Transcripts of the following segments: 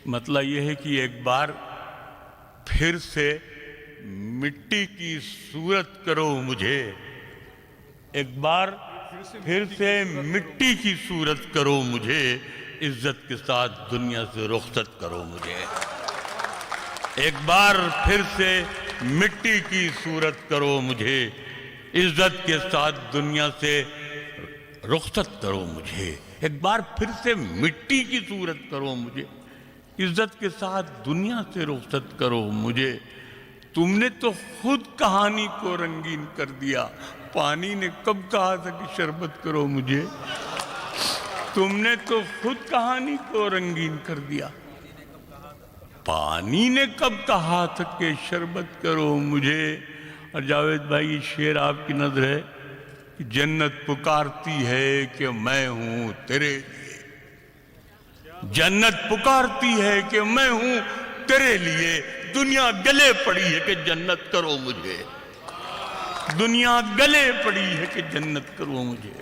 مطلب یہ ہے کہ ایک بار پھر سے مٹی کی صورت کرو مجھے، ایک بار پھر سے مٹی کی صورت کرو مجھے، عزت کے ساتھ دنیا سے رخصت کرو مجھے، ایک بار پھر سے مٹی کی صورت کرو مجھے، عزت کے ساتھ دنیا سے رخصت کرو مجھے، ایک بار پھر سے مٹی کی صورت کرو مجھے، عزت کے ساتھ دنیا سے رخصت کرو مجھے۔ تم نے تو خود کہانی کو رنگین کر دیا، پانی نے کب کہا تھا کہ شربت کرو مجھے؟ تم نے تو خود کہانی کو رنگین کر دیا، پانی نے کب کہا تھا کہ شربت کرو مجھے۔ اور جاوید بھائی، یہ شعر آپ کی نظر ہے کہ جنت پکارتی ہے کہ میں ہوں تیرے لیے، جنت پکارتی ہے کہ میں ہوں تیرے لیے، دنیا گلے پڑی ہے کہ جنت کرو مجھے، دنیا گلے پڑی ہے کہ جنت کرو مجھے،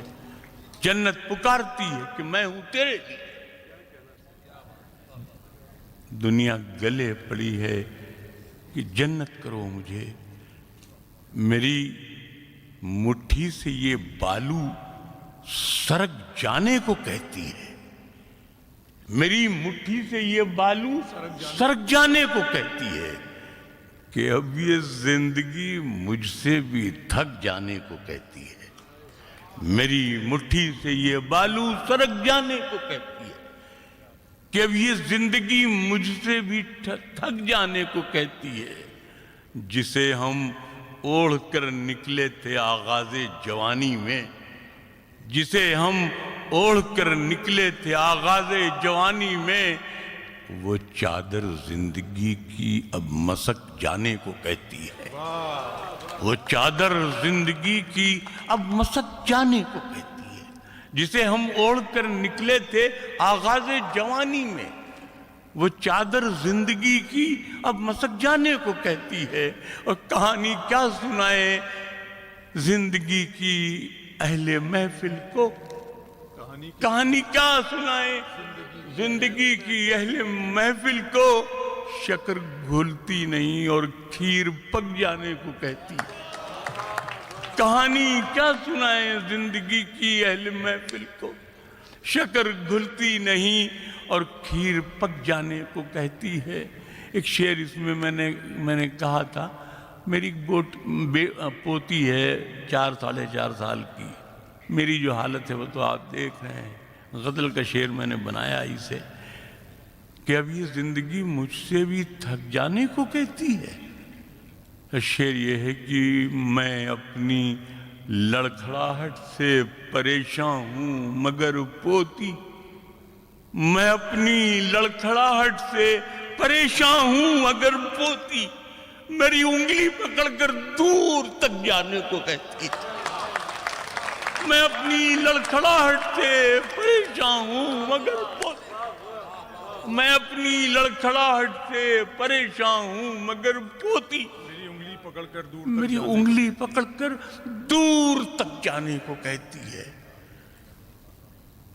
جنت پکارتی ہے کہ میں ہوں تیرے لیے، دنیا گلے پڑی ہے کہ جنت کرو مجھے۔ میری مٹھی سے یہ بالو سرک جانے کو کہتی ہے، میری مٹھی سے یہ بالو سرک جانے کو کہتی ہے، کہ اب یہ زندگی مجھ سے بھی تھک جانے کو کہتی ہے، میری مٹھی سے یہ بالو سرک جانے کو کہتی ہے، کہ اب یہ زندگی مجھ سے بھی تھک جانے کو کہتی ہے، جسے ہم اوڑھ کر نکلے تھے آغاز جوانی میں، جسے ہم اوڑھ کر نکلے تھے آغاز جوانی میں، وہ چادر زندگی کی اب مسک جانے کو کہتی ہے، وہ چادر زندگی کی اب مسک جانے کو کہتی ہے، جسے ہم اوڑھ کر نکلے تھے آغاز جوانی میں، وہ چادر زندگی کی اب مسک جانے کو کہتی ہے۔ اور کہانی کیا سنائے زندگی کی اہل محفل کو، کہانی کیا سنائے زندگی کی اہل محفل کو، شکر گھلتی نہیں اور کھیر پک جانے کو کہتی ہے، کہانی کیا سنائے زندگی کی اہل محفل کو، شکر گھلتی نہیں اور کھیر پک جانے کو کہتی ہے۔ ایک شعر اس میں میں نے کہا تھا، میری پوتی ہے 4 ساڑھے 4 سال کی، میری جو حالت ہے وہ تو آپ دیکھ رہے ہیں، غزل کا شعر میں نے بنایا اسے کہ اب یہ زندگی مجھ سے بھی تھک جانے کو کہتی ہے۔ شعر یہ ہے کہ میں اپنی لڑکھڑاہٹ سے پریشان ہوں مگر پوتی، میں اپنی لڑکھڑاہٹ سے پریشان ہوں مگر پوتی، میری انگلی پکڑ کر دور تک جانے کو کہتی ہے، میں اپنی لڑکھڑاہٹ سے پریشان ہوں مگر پوتی، میں اپنی لڑکھڑاہٹ سے پریشان ہوں مگر پوتی، میری انگلی پکڑ کر دور تک جانے کو کہتی ہے،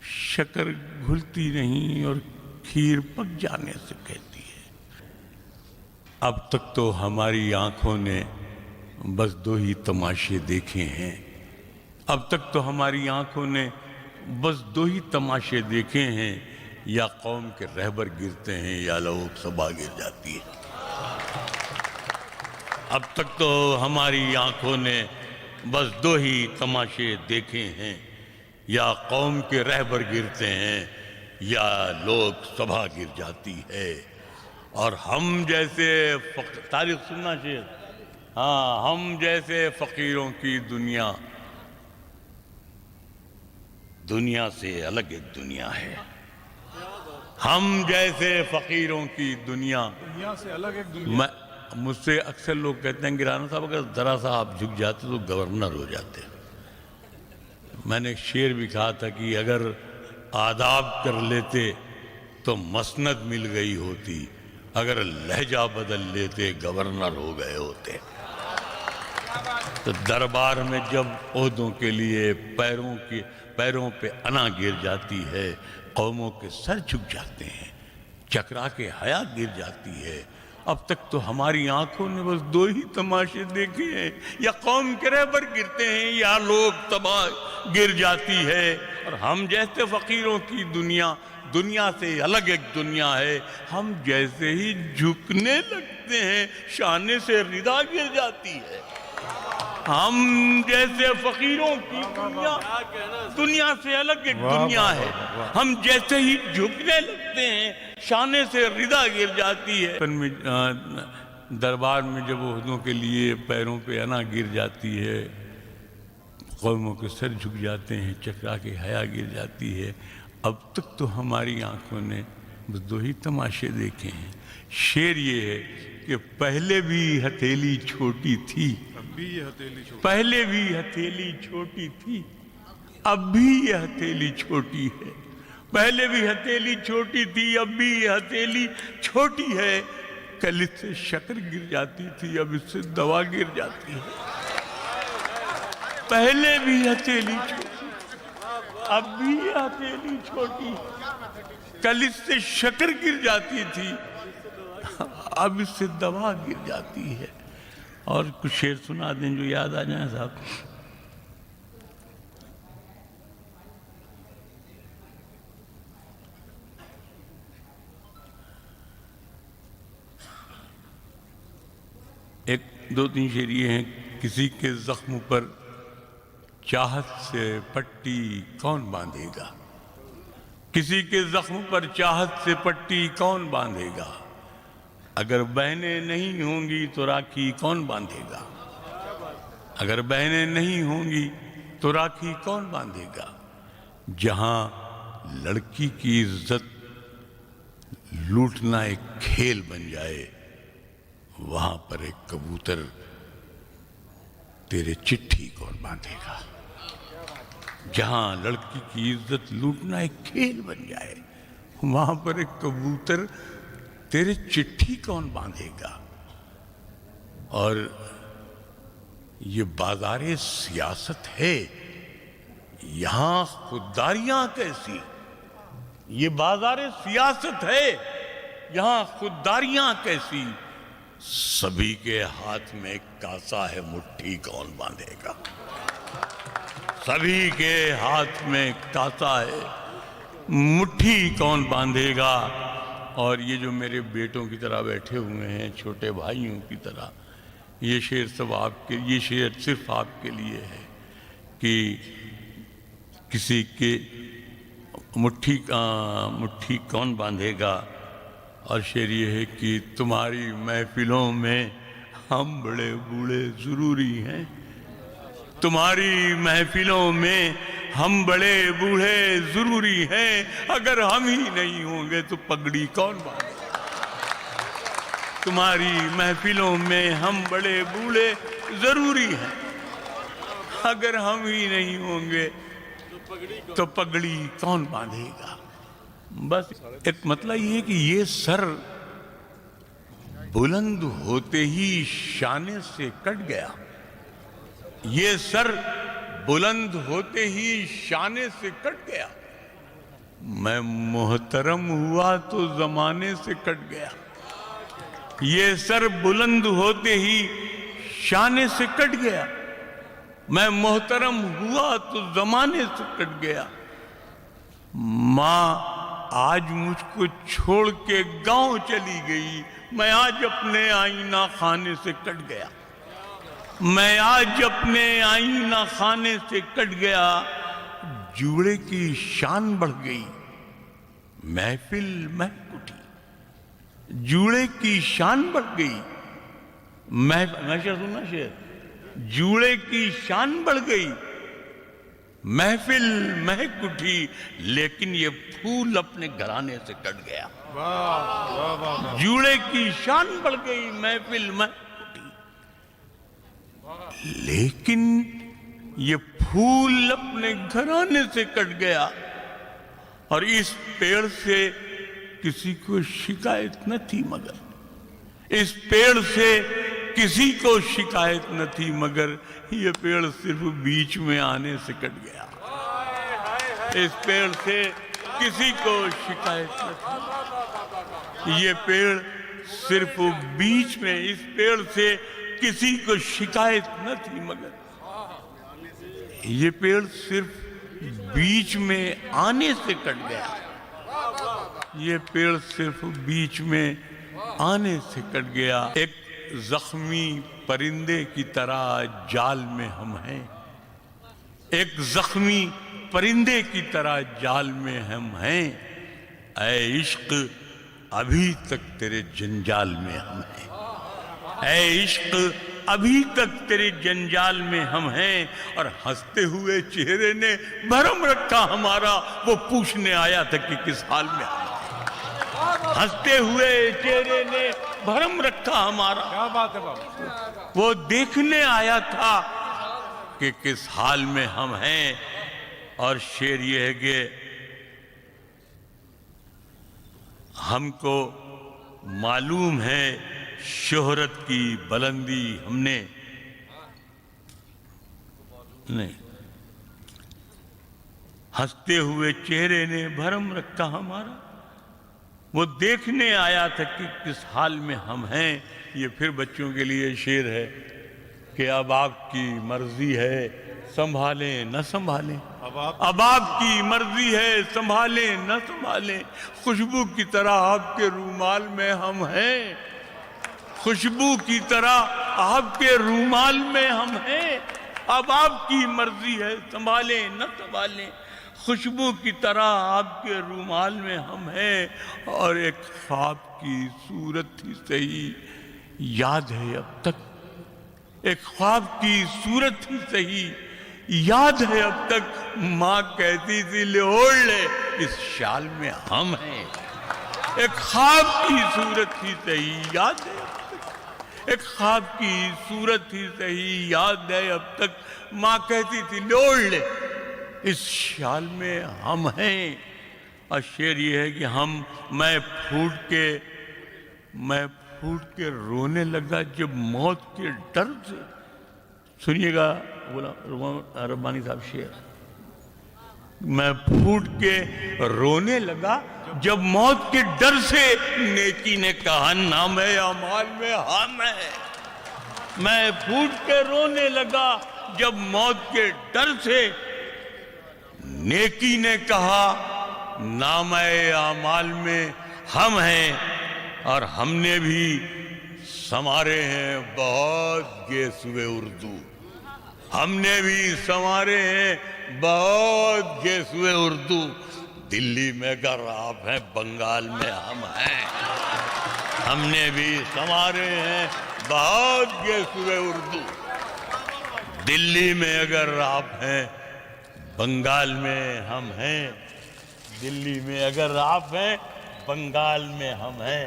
شکر گھلتی نہیں اور کھیر پک جانے سے کہتی ہے۔ اب تک تو ہماری آنکھوں نے بس 2 ہی تماشے دیکھے ہیں، اب تک تو ہماری آنکھوں نے بس 2 ہی تماشے دیکھے ہیں، یا قوم کے رہبر گرتے ہیں یا لوگ سبھا گر جاتی ہے۔ اب تک تو ہماری آنکھوں نے بس 2 ہی تماشے دیکھے ہیں، یا قوم کے رہبر گرتے ہیں یا لوگ سبھا گر جاتی ہے، اور ہم جیسے تاریخ سننا چاہیے، ہاں، ہم جیسے فقیروں کی دنیا سے الگ ایک دنیا ہے، ہم جیسے فقیروں کی دنیا سے الگ ایک دنیا۔ مجھ سے اکثر لوگ کہتے ہیں کہ رانا صاحب اگر ذرا سا آپ جھک جاتے تو گورنر ہو جاتے۔ میں نے ایک شعر بھی کہا تھا کہ اگر آداب کر لیتے تو مسند مل گئی ہوتی، اگر لہجہ بدل لیتے گورنر ہو گئے ہوتے۔ تو دربار میں جب عہدوں کے لیے پیروں پہ انا گر جاتی ہے، قوموں کے سر جھک جاتے ہیں، چکرا کے حیا گر جاتی ہے۔ اب تک تو ہماری آنکھوں نے بس دو ہی تماشے دیکھے ہیں، یا قوم کے رہبر گرتے ہیں یا لوگ تباہ گر جاتی ہے، اور ہم جیسے فقیروں کی دنیا سے الگ ایک دنیا ہے، ہم جیسے ہی جھکنے لگتے ہیں شانے سے ردا گر جاتی ہے۔ ہم جیسے فقیروں کی دنیا سے الگ ایک دنیا ہے، ہم جیسے ہی جھکنے لگتے ہیں شانے سے ردا گر جاتی ہے۔ دربار میں جب عہدوں کے لیے پیروں پہ انا گر جاتی ہے، قوموں کے سر جھک جاتے ہیں، چکرا کے حیا گر جاتی ہے۔ اب تک تو ہماری آنکھوں نے بس دو ہی تماشے دیکھے ہیں۔ شعر یہ ہے کہ پہلے بھی ہتھیلی چھوٹی تھی، پہلے بھی ہتھیلی چھوٹی تھی، اب بھی یہ ہتھیلی چھوٹی ہے۔ پہلے بھی ہتھیلی چھوٹی تھی، اب بھی یہ ہتھیلی چھوٹی ہے۔ کل اس سے شکر گر جاتی تھی، اب اس سے دوا گر جاتی ہے۔ پہلے بھی ہتھیلی چھوٹی، اب بھی یہ ہتھیلی چھوٹی، کل اس سے شکر گر جاتی تھی، اب اس سے دوا گر جاتی ہے۔ اور کچھ شعر سنا دیں جو یاد آ جائیں صاحب۔ ایک دو تین شعر یہ ہیں۔ کسی کے زخم پر چاہت سے پٹی کون باندھے گا، کسی کے زخم پر چاہت سے پٹی کون باندھے گا، اگر بہنیں نہیں ہوں گی تو راکھی کون باندھے گا، اگر بہنیں نہیں ہوں گی تو راکھی کون باندھے گا۔ جہاں لڑکی کی عزت لوٹنا ایک کھیل بن جائے، وہاں پر ایک کبوتر تیرے چٹھی کون باندھے گا۔ جہاں لڑکی کی عزت لوٹنا ایک کھیل بن جائے، وہاں پر ایک کبوتر تیرے چٹھی کون باندھے گا۔ اور یہ بازار سیاست ہے، یہاں خودداریاں کیسی، یہ بازار سیاست ہے، یہاں خودداریاں کیسی، سبھی کے ہاتھ میں کاسا ہے، مٹھی کون باندھے گا، سبھی کے ہاتھ میں کاسا ہے، مٹھی کون باندھے گا۔ اور یہ جو میرے بیٹوں کی طرح بیٹھے ہوئے ہیں، چھوٹے بھائیوں کی طرح، یہ شعر سب آپ کے، یہ شعر صرف آپ کے لیے ہے کہ کسی کے مٹھی کون باندھے گا۔ اور شعر یہ ہے کہ تمہاری محفلوں میں ہم بڑے بوڑھے ضروری ہیں، تمہاری محفلوں میں ہم بڑے بوڑھے ضروری ہیں، اگر ہم ہی نہیں ہوں گے تو پگڑی کون باندھے گا۔ تمہاری محفلوں میں ہم بڑے بوڑھے ضروری ہیں، اگر ہم ہی نہیں ہوں گے تو پگڑی کون باندھے گا۔ بس ایک مطلب یہ ہے کہ یہ سر بلند ہوتے ہی شانے سے کٹ گیا، یہ سر بلند ہوتے ہی شانے سے کٹ گیا، میں محترم ہوا تو زمانے سے کٹ گیا، یہ سر بلند ہوتے ہی شانے سے کٹ گیا، میں محترم ہوا تو زمانے سے کٹ گیا۔ ماں آج مجھ کو چھوڑ کے گاؤں چلی گئی، میں آج اپنے آئینہ خانے سے کٹ گیا، میں آج اپنے آئینہ خانے سے کٹ گیا، جوڑے کی شان بڑھ گئی، محفل مہک اٹھی، جوڑے کی شان بڑھ گئی، سننا شعر، جوڑے کی شان بڑھ گئی، محفل مہک اٹھی، لیکن یہ پھول اپنے گھرانے سے کٹ گیا۔ جوڑے کی شان بڑھ گئی، محفل مہک اٹھی، لیکن یہ پھول اپنے گھرانے سے کٹ گیا، اور اس پیڑ سے کسی کو شکایت نہ تھی، مگر اس پیڑ سے کسی کو شکایت نہ تھی، مگر یہ پیڑ صرف بیچ میں آنے سے کٹ گیا، اس پیڑ سے کسی کو شکایت نہ تھی۔ یہ پیڑ صرف بیچ میں، اس پیڑ سے کسی کو شکایت نہ تھی، مگر یہ پیڑ صرف بیچ میں آنے سے کٹ گیا، یہ پیڑ صرف بیچ میں آنے سے کٹ گیا۔ ایک زخمی پرندے کی طرح جال میں ہم ہیں، ایک زخمی پرندے کی طرح جال میں ہم ہیں، اے عشق ابھی تک تیرے جنجال میں ہم ہیں، اے عشق ابھی تک تیرے جنجال میں ہم ہیں۔ اور ہنستے ہوئے چہرے نے بھرم رکھا ہمارا، وہ پوچھنے آیا تھا کہ کس حال میں ہم ہیں، ہنستے ہوئے چہرے نے بھرم رکھا ہمارا، کیا بات ہے بابا؟ وہ دیکھنے آیا تھا کہ کس حال میں ہم ہیں۔ اور شعر یہ ہے کہ ہم کو معلوم ہے شہرت کی بلندی ہم نے نہیں، ہنستے ہوئے چہرے نے بھرم رکھا ہمارا، وہ دیکھنے آیا تھا کہ کس حال میں ہم ہیں۔ یہ پھر بچوں کے لیے شعر ہے کہ اب آپ کی مرضی ہے سنبھالیں نہ سنبھالیں، اب آپ کی مرضی ہے سنبھالیں نہ سنبھالیں، خوشبو کی طرح آپ کے رومال میں ہم ہیں، خوشبو کی طرح آپ کے رومال میں ہم ہیں، اب آپ کی مرضی ہے سنبھالیں نہ سنبھالیں، خوشبو کی طرح آپ کے رومال میں ہم ہیں۔ اور ایک خواب کی صورت ہی صحیح یاد ہے اب تک، ایک خواب کی صورت ہی صحیح یاد ہے اب تک، ماں کہتی تھی لے اوڑھ لے اس شال میں ہم ہیں، ایک خواب کی صورت ہی صحیح یاد ہے اب تک، ایک خواب کی صورت ہی صحیح یاد ہے اب تک، ماں کہتی تھی لے اوڑھ لے اس شال میں ہم ہیں۔ اور شعر یہ ہے کہ میں پھوٹ کے رونے لگا جب موت کے ڈر سے، سنیے گا ربانی صاحب شعر، میں پھوٹ کے رونے لگا جب موت کے ڈر سے، نیکی نے کہا نام اعمال میں ہم ہیں، میں پھوٹ کے رونے لگا جب موت کے ڈر سے، نیکی نے کہا نام اعمال میں ہم ہیں۔ اور ہم نے بھی سنوارے ہیں بہت گیسوے اردو، ہم نے بھی سنوارے ہیں بہت گیسوے اردو، دلی میں اگر آپ ہیں بنگال میں ہم ہیں، ہم نے بھی سنوارے ہیں بہت گیسوے اردو، دلی میں اگر آپ ہیں بنگال میں ہم ہیں، دلی میں اگر آپ ہیں بنگال میں ہم ہیں،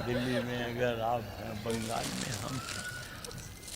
دلی میں اگر آپ ہیں بنگال میں ہم ہیں۔